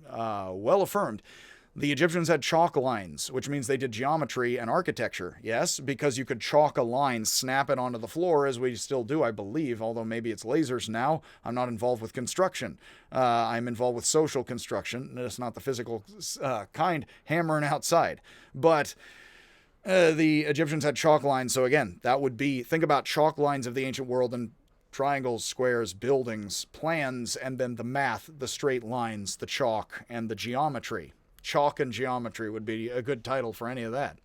well affirmed. The Egyptians had chalk lines, which means they did geometry and architecture. Yes, because you could chalk a line, snap it onto the floor, as we still do, I believe, although maybe it's lasers now. I'm not involved with construction. I'm involved with social construction. It's not the physical kind, hammering outside. But the Egyptians had chalk lines, so again, that would be, think about chalk lines of the ancient world and triangles, squares, buildings, plans, and then the math, the straight lines, the chalk, and the geometry. Chalk and geometry would be a good title for any of that.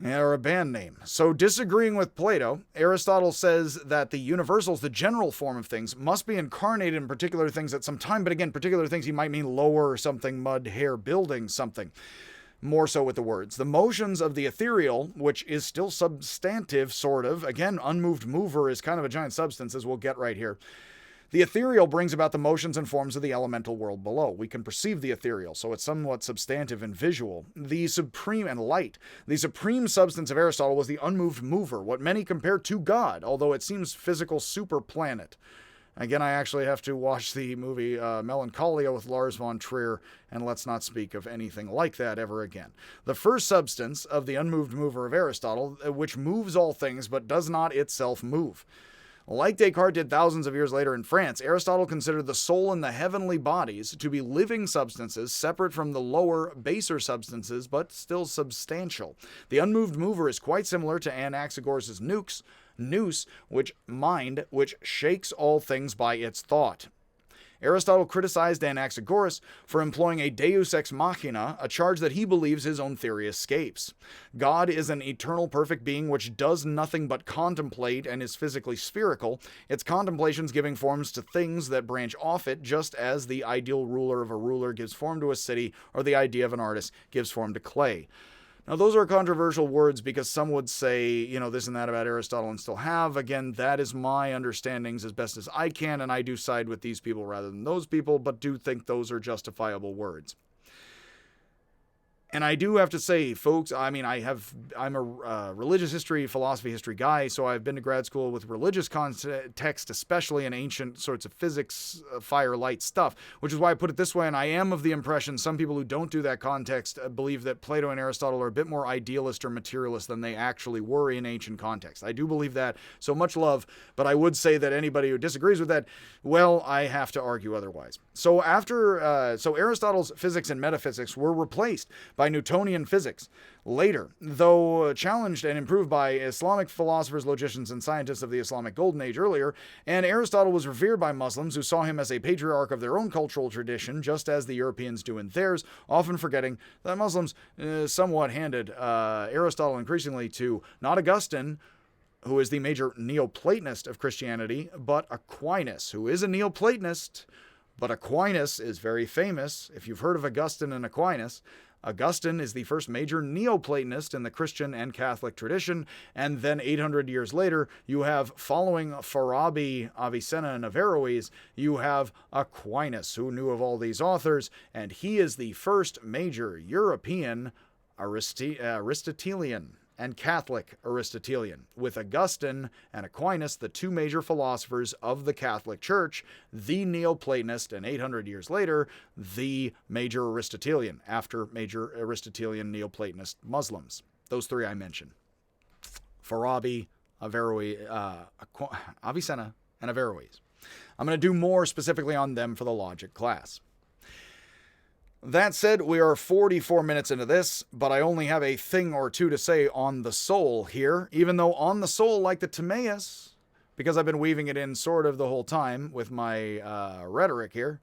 Or a band name. So disagreeing with Plato, Aristotle says that the universals, the general form of things, must be incarnated in particular things at some time, but again, particular things he might mean lower something, mud, hair, building something. More so with the words. The motions of the ethereal, which is still substantive, sort of. Again, unmoved mover is kind of a giant substance, as we'll get right here. The ethereal brings about the motions and forms of the elemental world below. We can perceive the ethereal, so it's somewhat substantive and visual. The supreme and light. The supreme substance of Aristotle was the unmoved mover, what many compare to God, although it seems physical superplanet. Again, I actually have to watch the movie Melancholia with Lars von Trier, and let's not speak of anything like that ever again. The first substance of the unmoved mover of Aristotle, which moves all things but does not itself move. Like Descartes did thousands of years later in France, Aristotle considered the soul and the heavenly bodies to be living substances separate from the lower, baser substances, but still substantial. The unmoved mover is quite similar to Anaxagoras' nous, which shakes all things by its thought. Aristotle criticized Anaxagoras for employing a deus ex machina, a charge that he believes his own theory escapes. God is an eternal perfect being which does nothing but contemplate and is physically spherical, its contemplations giving forms to things that branch off it, just as the ideal ruler of a ruler gives form to a city, or the idea of an artist gives form to clay. Now, those are controversial words because some would say, this and that about Aristotle and still have. Again, that is my understandings as best as I can, and I do side with these people rather than those people, but do think those are justifiable words. And I do have to say, folks, I'm a religious history, philosophy history guy, so I've been to grad school with religious context, especially in ancient sorts of physics, fire, light stuff, which is why I put it this way, and I am of the impression some people who don't do that context believe that Plato and Aristotle are a bit more idealist or materialist than they actually were in ancient context. I do believe that, so much love, but I would say that anybody who disagrees with that, well, I have to argue otherwise. So Aristotle's physics and metaphysics were replaced by Newtonian physics. Later, though challenged and improved by Islamic philosophers, logicians, and scientists of the Islamic Golden Age earlier, and Aristotle was revered by Muslims who saw him as a patriarch of their own cultural tradition, just as the Europeans do in theirs, often forgetting that Muslims somewhat handed Aristotle increasingly to not Augustine, who is the major Neoplatonist of Christianity, but Aquinas, who is a Neoplatonist. But Aquinas is very famous. If you've heard of Augustine and Aquinas, Augustine is the first major Neoplatonist in the Christian and Catholic tradition, and then 800 years later, you have, following Farabi, Avicenna, and Averroes, you have Aquinas, who knew of all these authors, and he is the first major European Aristotelian and Catholic Aristotelian, with Augustine and Aquinas, the two major philosophers of the Catholic Church, the Neoplatonist, and 800 years later, the major Aristotelian, after major Aristotelian Neoplatonist Muslims. Those three I mentioned. Farabi, Avicenna, and Averroes. I'm going to do more specifically on them for the logic class. That said, we are 44 minutes into this, but I only have a thing or two to say on the soul here, even though on the soul, like the Timaeus, because I've been weaving it in sort of the whole time with my rhetoric here.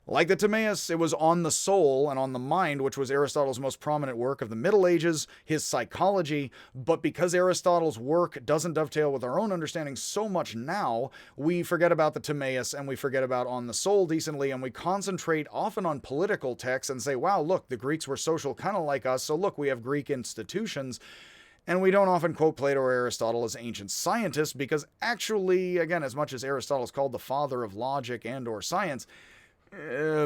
Like the Timaeus, it was on the soul and on the mind, which was Aristotle's most prominent work of the Middle Ages, his psychology. But because Aristotle's work doesn't dovetail with our own understanding so much now, we forget about the Timaeus and we forget about on the soul decently, and we concentrate often on political texts and say, wow, look, the Greeks were social kind of like us, so look, we have Greek institutions. And we don't often quote Plato or Aristotle as ancient scientists because actually, again, as much as Aristotle's called the father of logic and or science,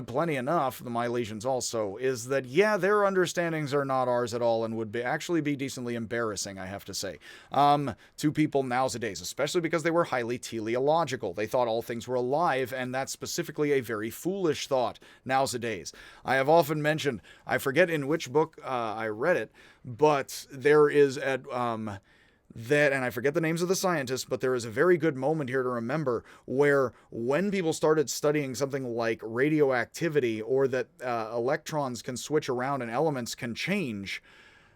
plenty enough, the Milesians also, is that, yeah, their understandings are not ours at all and would actually be decently embarrassing, I have to say, to people nowadays, especially because they were highly teleological. They thought all things were alive, and that's specifically a very foolish thought nowadays. I have often mentioned, I forget in which book I read it, but there is at... and I forget the names of the scientists, but there is a very good moment here to remember where when people started studying something like radioactivity or that electrons can switch around and elements can change,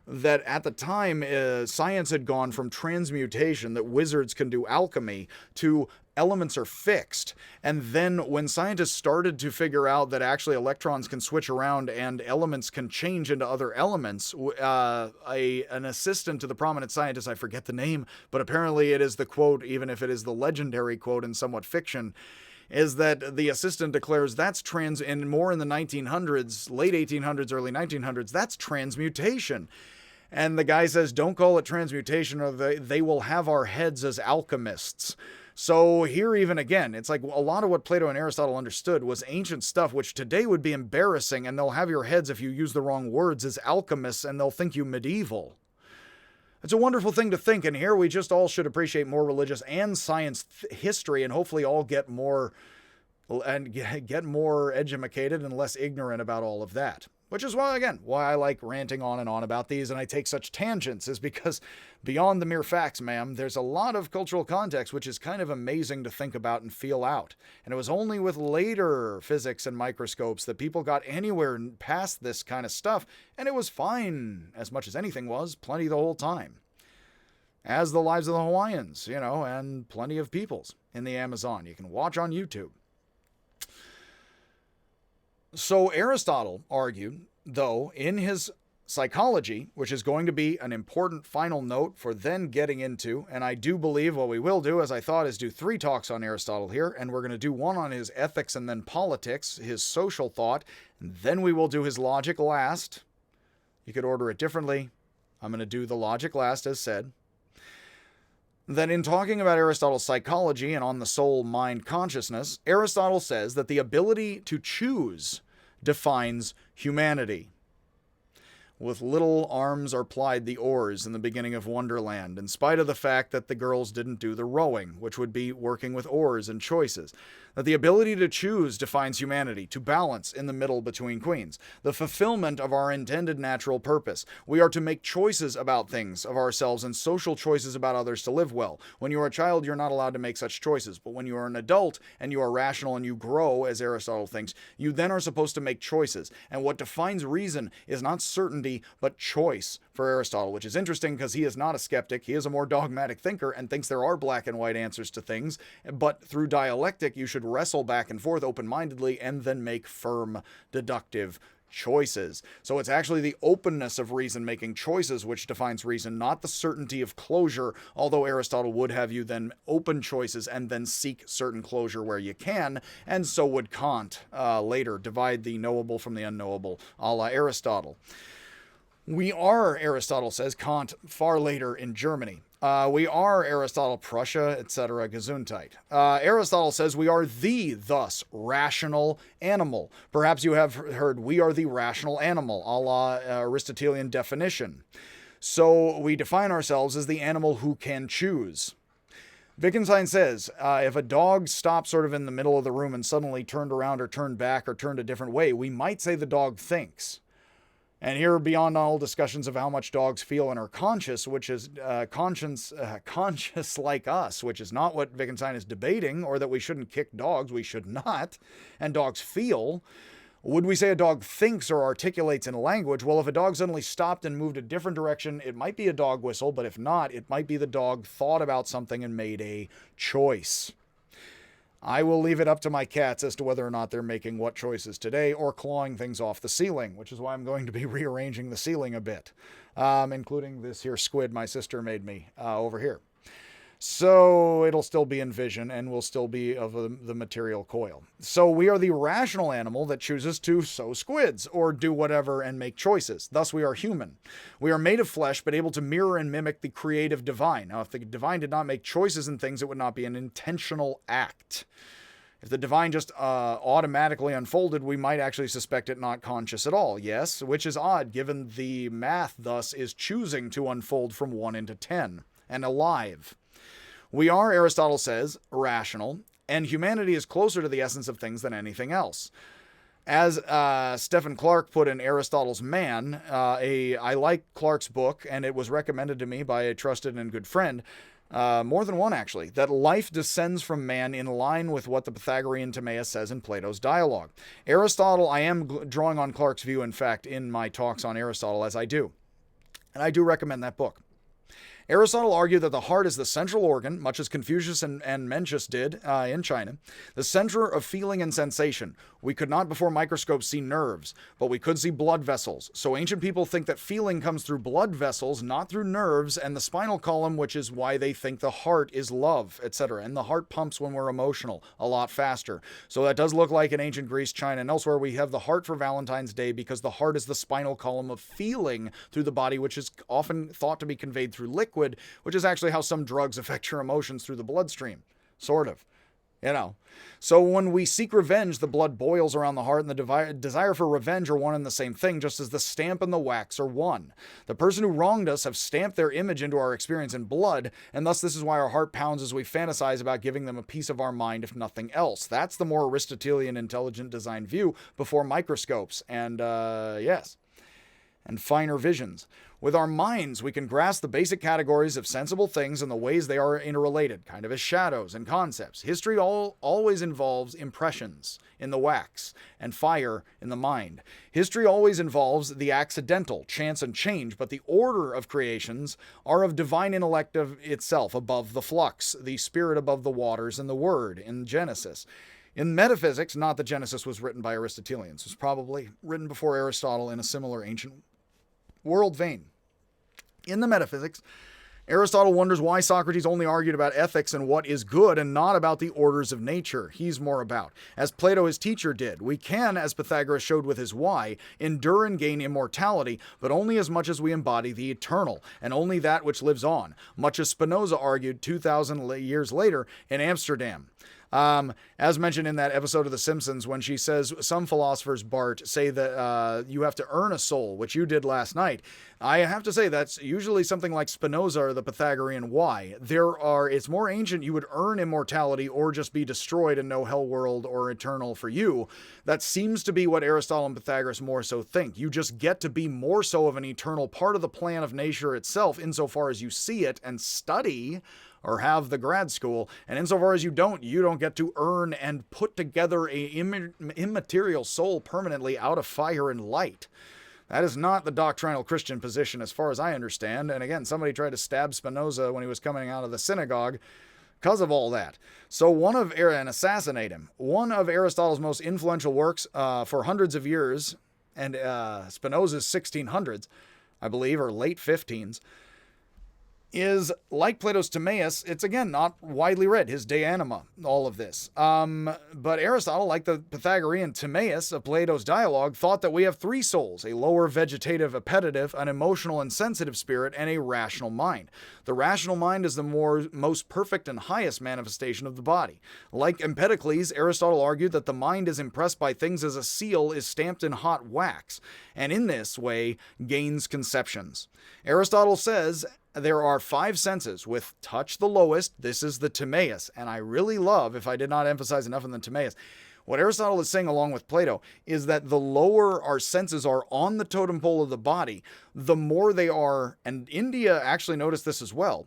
that at the time science had gone from transmutation, that wizards can do alchemy, to elements are fixed. And then when scientists started to figure out that actually electrons can switch around and elements can change into other elements, an assistant to the prominent scientist, I forget the name, but apparently it is the quote, even if it is the legendary quote in somewhat fiction, is that the assistant declares that's and more in the 1900s, late 1800s, early 1900s, that's transmutation. And the guy says, don't call it transmutation or they will have our heads as alchemists. So here even again, it's like a lot of what Plato and Aristotle understood was ancient stuff, which today would be embarrassing, and they'll have your heads if you use the wrong words as alchemists, and they'll think you medieval. It's a wonderful thing to think, and here we just all should appreciate more religious and science history, and hopefully all get more educated and less ignorant about all of that. Which is why, again, why I like ranting on and on about these and I take such tangents, is because beyond the mere facts, ma'am, there's a lot of cultural context which is kind of amazing to think about and feel out. And it was only with later physics and microscopes that people got anywhere past this kind of stuff, and it was fine, as much as anything was, plenty the whole time. As the lives of the Hawaiians, and plenty of peoples in the Amazon. You can watch on YouTube. So Aristotle argued, though, in his psychology, which is going to be an important final note for then getting into, and I do believe what we will do, as I thought, is do 3 talks on Aristotle here, and we're going to do one on his ethics and then politics, his social thought, and then we will do his logic last. You could order it differently. I'm going to do the logic last, as said. Then in talking about Aristotle's psychology and on the soul, mind, consciousness, Aristotle says that the ability to choose defines humanity. With little arms are plied the oars in the beginning of Wonderland, in spite of the fact that the girls didn't do the rowing, which would be working with oars and choices. That the ability to choose defines humanity, to balance in the middle between queens. The fulfillment of our intended natural purpose. We are to make choices about things of ourselves and social choices about others to live well. When you are a child, you're not allowed to make such choices. But when you are an adult and you are rational and you grow, as Aristotle thinks, you then are supposed to make choices. And what defines reason is not certainty, but choice for Aristotle, which is interesting because he is not a skeptic. He is a more dogmatic thinker and thinks there are black and white answers to things. But through dialectic, you should wrestle back and forth open-mindedly and then make firm, deductive choices. So it's actually the openness of reason making choices which defines reason, not the certainty of closure, although Aristotle would have you then open choices and then seek certain closure where you can, and so would Kant later divide the knowable from the unknowable, a la Aristotle. We are, Aristotle says, Kant far later in Germany. We are, Aristotle, Prussia, etc., Gesundheit. Aristotle says we are the, thus, rational animal. Perhaps you have heard we are the rational animal, a la Aristotelian definition. So we define ourselves as the animal who can choose. Wittgenstein says, if a dog stopped sort of in the middle of the room and suddenly turned around or turned back or turned a different way, we might say the dog thinks. And here, beyond all discussions of how much dogs feel and are conscious, which is conscious like us, which is not what Wittgenstein is debating, or that we shouldn't kick dogs, we should not, and dogs feel. Would we say a dog thinks or articulates in language? Well, if a dog suddenly stopped and moved a different direction, it might be a dog whistle, but if not, it might be the dog thought about something and made a choice. I will leave it up to my cats as to whether or not they're making what choices today or clawing things off the ceiling, which is why I'm going to be rearranging the ceiling a bit, including this here squid my sister made me over here. So it'll still be in vision and will still be of the material coil. So we are the rational animal that chooses to sow squids or do whatever and make choices. Thus we are human. We are made of flesh but able to mirror and mimic the creative divine. Now if the divine did not make choices in things, it would not be an intentional act. If the divine just automatically unfolded, we might actually suspect it not conscious at all. Yes, which is odd given the math thus is choosing to unfold from 1 into 10 and alive. We are, Aristotle says, rational, and humanity is closer to the essence of things than anything else. As Stephen Clark put in Aristotle's Man, I like Clark's book, and it was recommended to me by a trusted and good friend, more than one actually, that life descends from man in line with what the Pythagorean Timaeus says in Plato's dialogue. Aristotle, I am drawing on Clark's view, in fact, in my talks on Aristotle, as I do. And I do recommend that book. Aristotle argued that the heart is the central organ, much as Confucius and Mencius did in China, the center of feeling and sensation. We could not before microscopes see nerves, but we could see blood vessels. So ancient people think that feeling comes through blood vessels, not through nerves, and the spinal column, which is why they think the heart is love, etc. And the heart pumps when we're emotional a lot faster. So that does look like in ancient Greece, China, and elsewhere we have the heart for Valentine's Day because the heart is the spinal column of feeling through the body, which is often thought to be conveyed through liquid, which is actually how some drugs affect your emotions through the bloodstream. Sort of. So when we seek revenge, the blood boils around the heart, and the desire for revenge are one and the same thing, just as the stamp and the wax are one. The person who wronged us have stamped their image into our experience in blood, and thus this is why our heart pounds as we fantasize about giving them a piece of our mind, if nothing else. That's the more Aristotelian intelligent design view before microscopes, and and finer visions. With our minds, we can grasp the basic categories of sensible things and the ways they are interrelated, kind of as shadows and concepts. History always involves impressions in the wax and fire in the mind. History always involves the accidental, chance and change, but the order of creations are of divine intellect of itself, above the flux, the spirit above the waters, and the word in Genesis. In metaphysics, not that Genesis was written by Aristotelians. It was probably written before Aristotle in a similar ancient world vein. In the Metaphysics, Aristotle wonders why Socrates only argued about ethics and what is good and not about the orders of nature he's more about. As Plato, his teacher, did, we can, as Pythagoras showed with his why, endure and gain immortality, but only as much as we embody the eternal, and only that which lives on, much as Spinoza argued 2,000 years later in Amsterdam. As mentioned in that episode of The Simpsons, when she says some philosophers, Bart, say that you have to earn a soul, which you did last night, I have to say that's usually something like Spinoza or the Pythagorean why. It's more ancient you would earn immortality or just be destroyed and no hell world or eternal for you. That seems to be what Aristotle and Pythagoras more so think. You just get to be more so of an eternal part of the plan of nature itself insofar as you see it and study or have the grad school, and insofar as you don't get to earn and put together a immaterial soul permanently out of fire and light. That is not the doctrinal Christian position as far as I understand, and again, somebody tried to stab Spinoza when he was coming out of the synagogue because of all that. So and assassinate him. One of Aristotle's most influential works for hundreds of years, and Spinoza's 1600s, I believe, or late 15s, is, like Plato's Timaeus, it's again not widely read, his De Anima, all of this. But Aristotle, like the Pythagorean Timaeus of Plato's dialogue, thought that we have three souls, a lower vegetative appetitive, an emotional and sensitive spirit, and a rational mind. The rational mind is the most perfect and highest manifestation of the body. Like Empedocles, Aristotle argued that the mind is impressed by things as a seal is stamped in hot wax, and in this way gains conceptions. Aristotle says there are 5 senses, with touch the lowest. This is the Timaeus, and I really love, if I did not emphasize enough in the Timaeus, what Aristotle is saying along with Plato is that the lower our senses are on the totem pole of the body, the more they are, and India actually noticed this as well,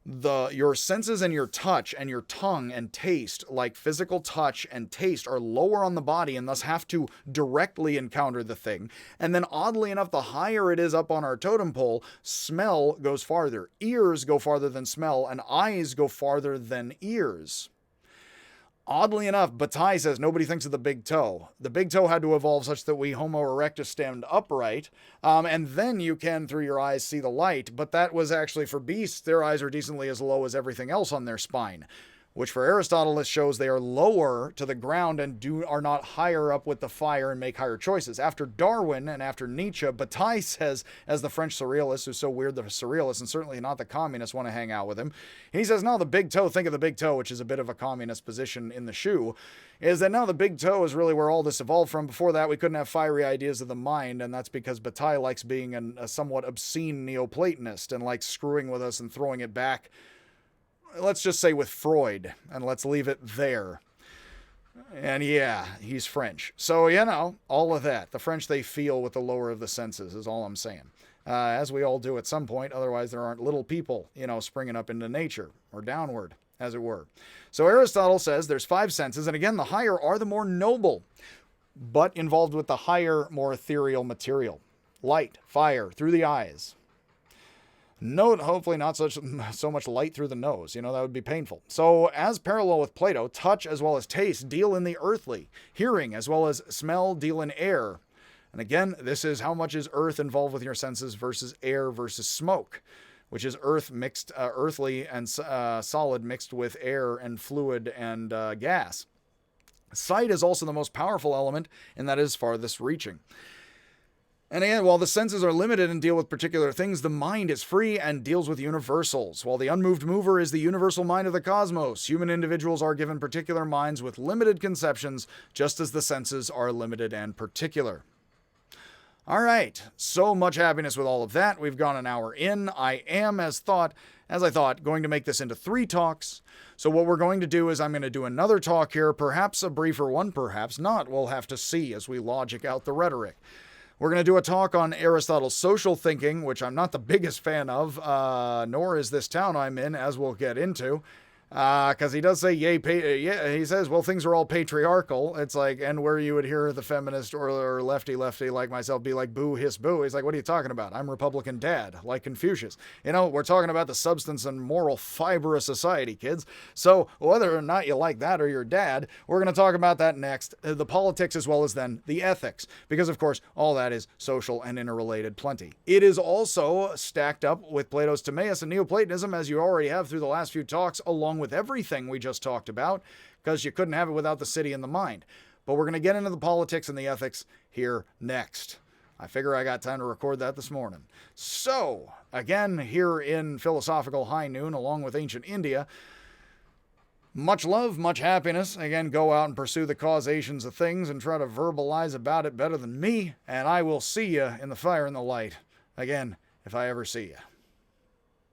your senses and your touch and your tongue and taste, like physical touch and taste, are lower on the body and thus have to directly encounter the thing. And then oddly enough, the higher it is up on our totem pole, smell goes farther. Ears go farther than smell, and eyes go farther than ears. Oddly enough, Bataille says nobody thinks of the big toe. The big toe had to evolve such that we Homo erectus stand upright, and then you can, through your eyes, see the light. But that was actually for beasts. Their eyes are decently as low as everything else on their spine, which for Aristotle this shows they are lower to the ground and are not higher up with the fire and make higher choices. After Darwin and after Nietzsche, Bataille says, as the French surrealist, who's so weird the surrealists and certainly not the communists want to hang out with him, he says, no, the big toe, think of the big toe, which is a bit of a communist position in the shoe, is that now the big toe is really where all this evolved from. Before that, we couldn't have fiery ideas of the mind, and that's because Bataille likes being a somewhat obscene Neoplatonist and likes screwing with us and throwing it back, let's just say with Freud, and let's leave it there. And yeah, he's French. So, all of that. The French, they feel with the lower of the senses is all I'm saying. As we all do at some point, otherwise there aren't little people, springing up into nature, or downward, as it were. So Aristotle says there's 5 senses, and again, the higher are the more noble, but involved with the higher, more ethereal material. Light, fire, through the eyes. Note, hopefully not so much light through the nose. That would be painful. So, as parallel with Plato, touch as well as taste deal in the earthly. Hearing as well as smell deal in air. And again, this is how much is earth involved with your senses versus air versus smoke, which is earth mixed, earthly and solid mixed with air and fluid and gas. Sight is also the most powerful element, and that is farthest reaching. And again, while the senses are limited and deal with particular things, the mind is free and deals with universals. While the unmoved mover is the universal mind of the cosmos, human individuals are given particular minds with limited conceptions, just as the senses are limited and particular. All right, so much happiness with all of that. We've gone an hour in. I am, as I thought, going to make this into 3 talks. So what we're going to do is I'm going to do another talk here, perhaps a briefer one, perhaps not. We'll have to see as we logic out the rhetoric. We're going to do a talk on Aristotle's social thinking, which I'm not the biggest fan of, nor is this town I'm in, as we'll get into. Because he does say, he says, well, things are all patriarchal. It's like, and where you would hear the feminist or lefty like myself be like, boo, hiss, boo. He's like, what are you talking about? I'm Republican dad, like Confucius. We're talking about the substance and moral fiber of society, kids. So whether or not you like that or your dad, we're going to talk about that next. The politics as well as then the ethics. Because, of course, all that is social and interrelated plenty. It is also stacked up with Plato's Timaeus and Neoplatonism, as you already have through the last few talks, along with everything we just talked about, because you couldn't have it without the city and the mind. But we're going to get into the politics and the ethics here next. I figure I got time to record that this morning. So, again, here in philosophical high noon, along with ancient India, much love, much happiness. Again, go out and pursue the causations of things and try to verbalize about it better than me, and I will see you in the fire and the light. Again, if I ever see you.